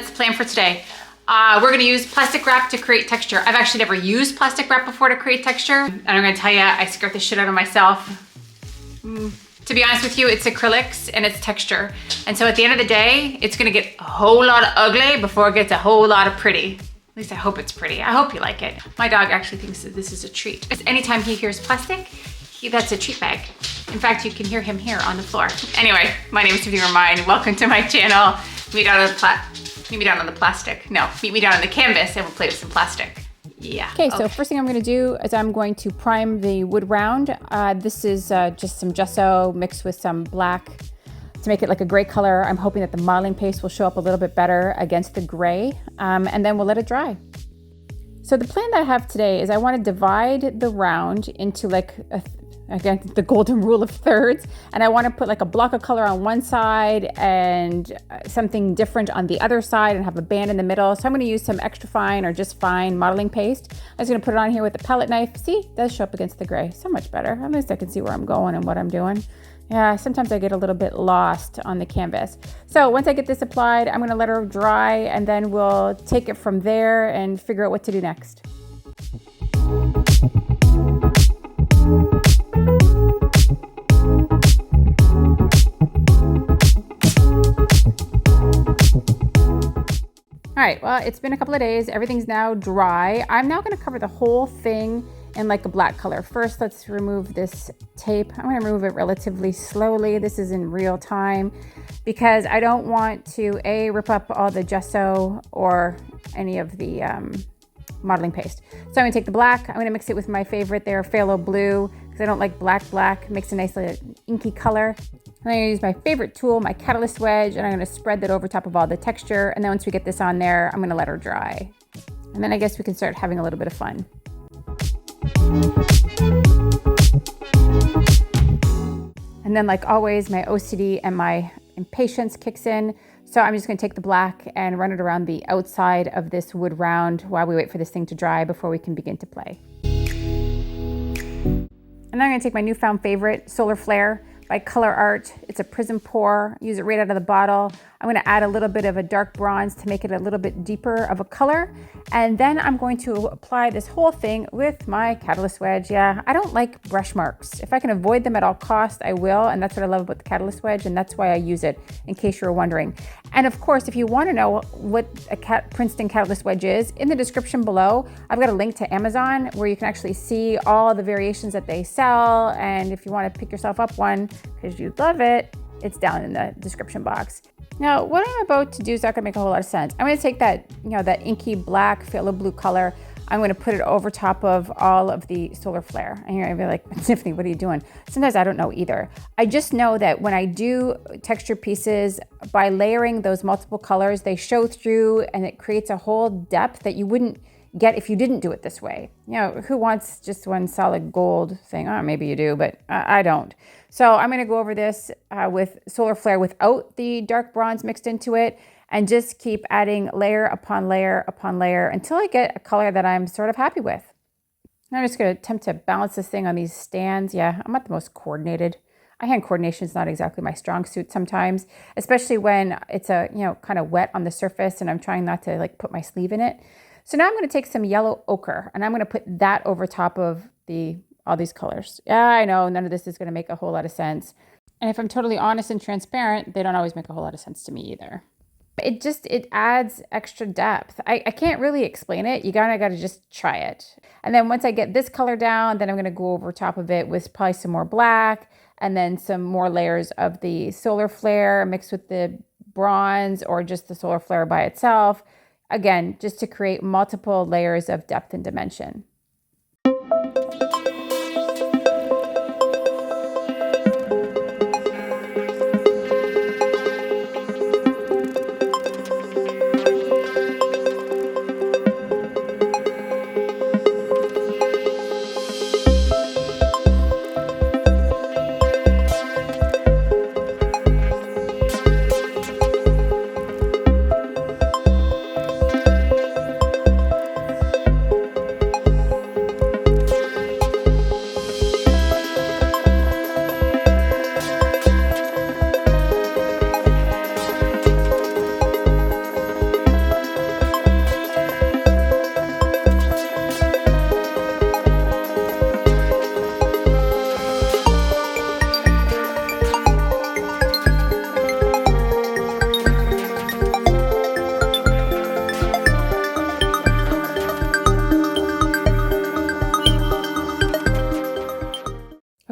that's the plan for today. We're gonna use plastic wrap to create texture. I've actually never used plastic wrap before to create texture. And I'm gonna tell you, I scared the shit out of myself. To be honest with you, it's acrylics and it's texture. And so at the end of the day, it's gonna get a whole lot of ugly before it gets a whole lot of pretty. At least I hope it's pretty. I hope you like it. My dog actually thinks that this is a treat. Anytime he hears plastic, that's a treat bag. In fact, you can hear him here on the floor. Anyway, my name is Tiffany Remijn. Welcome to my channel. Meet me down on the plastic. No, meet me down on the canvas and we'll play with some plastic. Yeah. Okay, so first thing I'm gonna do is I'm going to prime the wood round. This is just some gesso mixed with some black to make it like a gray color. I'm hoping that the modeling paste will show up a little bit better against the gray, and then we'll let it dry. So the plan that I have today is I want to divide the round into like, again, the golden rule of thirds, and I want to put like a block of color on one side and something different on the other side and have a band in the middle. So I'm going to use some extra fine or just fine modeling paste. I'm just going to put it on here with a palette knife. See, it does show up against the gray. So much better. At least I can see where I'm going and what I'm doing. Yeah, sometimes I get a little bit lost on the canvas. So once I get this applied, I'm gonna let her dry and then we'll take it from there and figure out what to do next. All right, well, it's been a couple of days. Everything's now dry. I'm now gonna cover the whole thing in like a black color. First, let's remove this tape. I'm gonna remove it relatively slowly. This is in real time because I don't want to rip up all the gesso or any of the modeling paste. So I'm gonna take the black, I'm gonna mix it with my favorite there, phthalo blue, because I don't like black. Makes a nice little inky color. I'm gonna use my favorite tool, my catalyst wedge, and I'm gonna spread that over top of all the texture. And then once we get this on there, I'm gonna let her dry. And then I guess we can start having a little bit of fun. And then like always, my OCD and my impatience kicks in. So I'm just gonna take the black and run it around the outside of this wood round while we wait for this thing to dry before we can begin to play. And then I'm gonna take my newfound favorite, Solar Flare by ColourArte. It's a prism pour, use it right out of the bottle. I'm gonna add a little bit of a dark bronze to make it a little bit deeper of a color. And then I'm going to apply this whole thing with my catalyst wedge. Yeah, I don't like brush marks. If I can avoid them at all costs, I will. And that's what I love about the catalyst wedge. And that's why I use it, in case you were wondering. And of course, if you wanna know what a Princeton catalyst wedge is, in the description below, I've got a link to Amazon where you can actually see all the variations that they sell. And if you wanna pick yourself up one, because you love it, it's down in the description box. Now, what I'm about to do is not gonna make a whole lot of sense. I'm gonna take that, that inky black phthalo blue color. I'm gonna put it over top of all of the Solar Flare. And you're gonna be like, Tiffany, what are you doing? Sometimes I don't know either. I just know that when I do texture pieces, by layering those multiple colors, they show through and it creates a whole depth that you wouldn't get if you didn't do it this way. Who wants just one solid gold thing? Oh, maybe you do, but I don't. So I'm gonna go over this with Solar Flare without the dark bronze mixed into it and just keep adding layer upon layer upon layer until I get a color that I'm sort of happy with. And I'm just gonna attempt to balance this thing on these stands. Yeah, I'm not the most coordinated. Hand coordination is not exactly my strong suit sometimes, especially when it's kind of wet on the surface and I'm trying not to like put my sleeve in it. So now I'm gonna take some yellow ochre and I'm gonna put that over top of all these colors. Yeah, I know none of this is gonna make a whole lot of sense. And if I'm totally honest and transparent, they don't always make a whole lot of sense to me either. It adds extra depth. I can't really explain it. You gotta just try it. And then once I get this color down, then I'm gonna go over top of it with probably some more black and then some more layers of the Solar Flare mixed with the bronze or just the Solar Flare by itself. Again, just to create multiple layers of depth and dimension.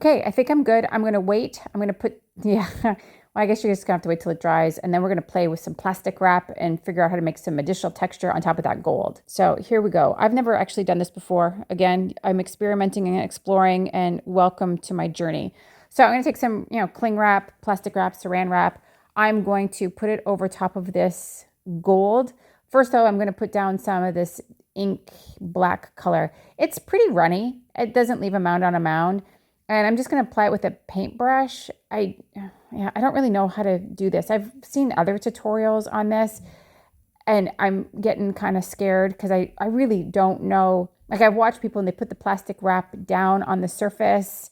Okay, I think I'm good. I'm gonna wait. I'm gonna put, yeah, well, I guess you're just gonna have to wait till it dries, and then we're gonna play with some plastic wrap and figure out how to make some additional texture on top of that gold. So here we go. I've never actually done this before. Again, I'm experimenting and exploring, and welcome to my journey. So I'm gonna take some, cling wrap, plastic wrap, saran wrap. I'm going to put it over top of this gold. First though, I'm gonna put down some of this ink black color. It's pretty runny. It doesn't leave a mound on a mound. And I'm just going to apply it with a paintbrush. I don't really know how to do this. I've seen other tutorials on this, and I'm getting kind of scared because I really don't know. Like, I've watched people and they put the plastic wrap down on the surface.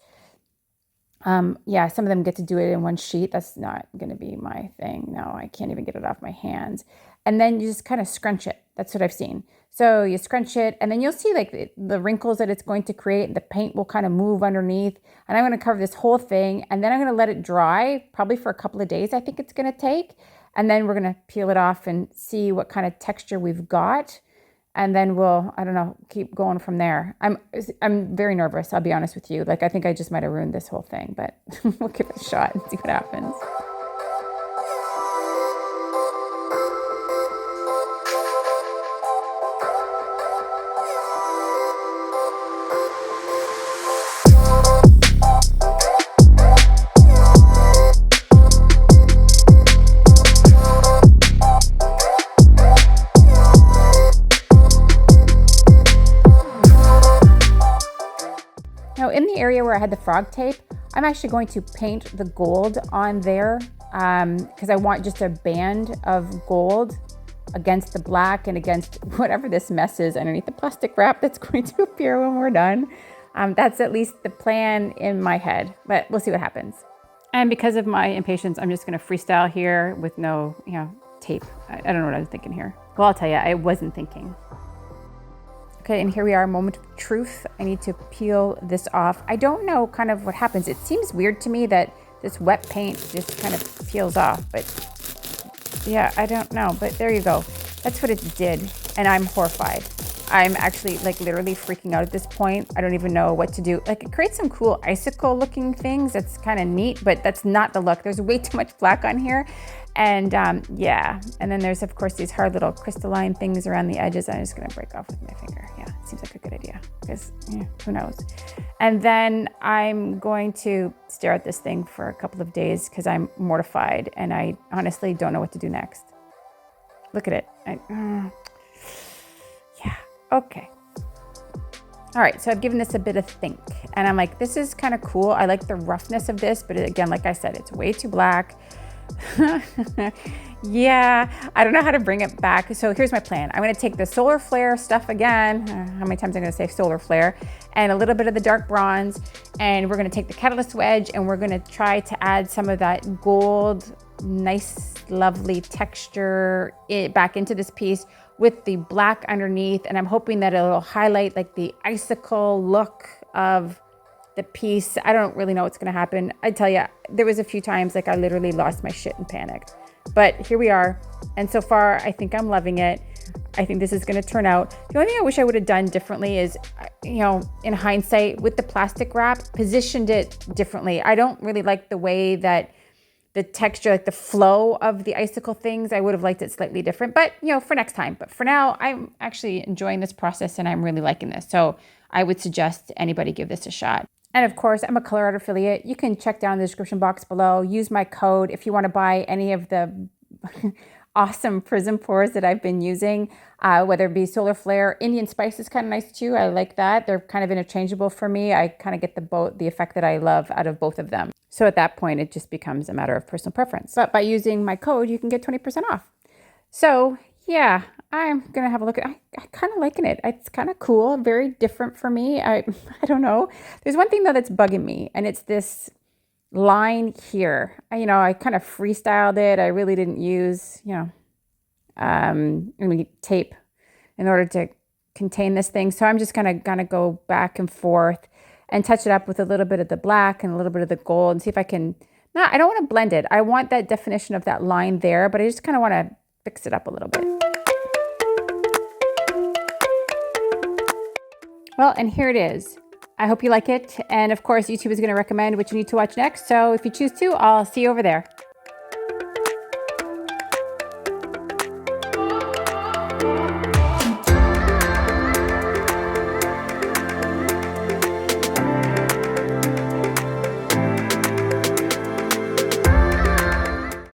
Yeah, some of them get to do it in one sheet. That's not going to be my thing. No, I can't even get it off my hands. And then you just kind of scrunch it. That's what I've seen. So you scrunch it, and then you'll see like the wrinkles that it's going to create. The paint will kind of move underneath. And I'm going to cover this whole thing, and then I'm going to let it dry probably for a couple of days, I think it's going to take. And then we're going to peel it off and see what kind of texture we've got. And then we'll, I don't know, keep going from there. I'm very nervous, I'll be honest with you. Like, I think I just might have ruined this whole thing, but we'll give it a shot and see what happens. Now, in the area where I had the frog tape, I'm actually going to paint the gold on there because I want just a band of gold against the black and against whatever this mess is underneath the plastic wrap that's going to appear when we're done. That's at least the plan in my head, but we'll see what happens. And because of my impatience, I'm just going to freestyle here with no, tape. I don't know what I was thinking here. Well, I'll tell you, I wasn't thinking. Okay, and here we are, moment of truth. I need to peel this off. I don't know kind of what happens. It seems weird to me that this wet paint just kind of peels off, but yeah, I don't know, but there you go. That's what it did, and I'm horrified. I'm actually like literally freaking out at this point. I don't even know what to do. Like, it creates some cool icicle looking things. That's kind of neat, but that's not the look. There's way too much black on here. And yeah, and then there's of course these hard little crystalline things around the edges. I'm just gonna break off with my finger. Yeah, it seems like a good idea because who knows? And then I'm going to stare at this thing for a couple of days because I'm mortified and I honestly don't know what to do next. Look at it. Yeah, okay. All right, so I've given this a bit of think and I'm like, this is kind of cool. I like the roughness of this, but again, like I said, it's way too black. Yeah, I don't know how to bring it back. So here's my plan. I'm going to take the solar flare stuff again. How many times am I going to say solar flare? And a little bit of the dark bronze. And we're going to take the catalyst wedge and we're going to try to add some of that gold, nice, lovely texture back into this piece with the black underneath. And I'm hoping that it'll highlight like the icicle look of the piece. I don't really know what's going to happen. I tell you, there was a few times like I literally lost my shit and panicked. But here we are. And so far, I think I'm loving it. I think this is going to turn out. The only thing I wish I would have done differently is, in hindsight, with the plastic wrap, positioned it differently. I don't really like the way that the texture, like the flow of the icicle things, I would have liked it slightly different, but for next time. But for now, I'm actually enjoying this process and I'm really liking this. So I would suggest anybody give this a shot. And of course, I'm a ColourArte affiliate. You can check down the description box below. Use my code if you want to buy any of the awesome prism pours that I've been using, whether it be solar flare. Indian spice is kind of nice too. I like that. They're kind of interchangeable for me. I kind of get the effect that I love out of both of them. So at that point, it just becomes a matter of personal preference. But by using my code, you can get 20% off. So yeah, I'm going to have a look at it. I kind of liking it. It's kind of cool, very different for me. I don't know. There's one thing though that's bugging me, and it's this line here. I kind of freestyled it. I really didn't use, tape in order to contain this thing. So I'm just gonna go back and forth and touch it up with a little bit of the black and a little bit of the gold and see if I can, I don't want to blend it. I want that definition of that line there, but I just kind of want to fix it up a little bit. Well, and here it is. I hope you like it. And of course, YouTube is going to recommend what you need to watch next. So if you choose to, I'll see you over there.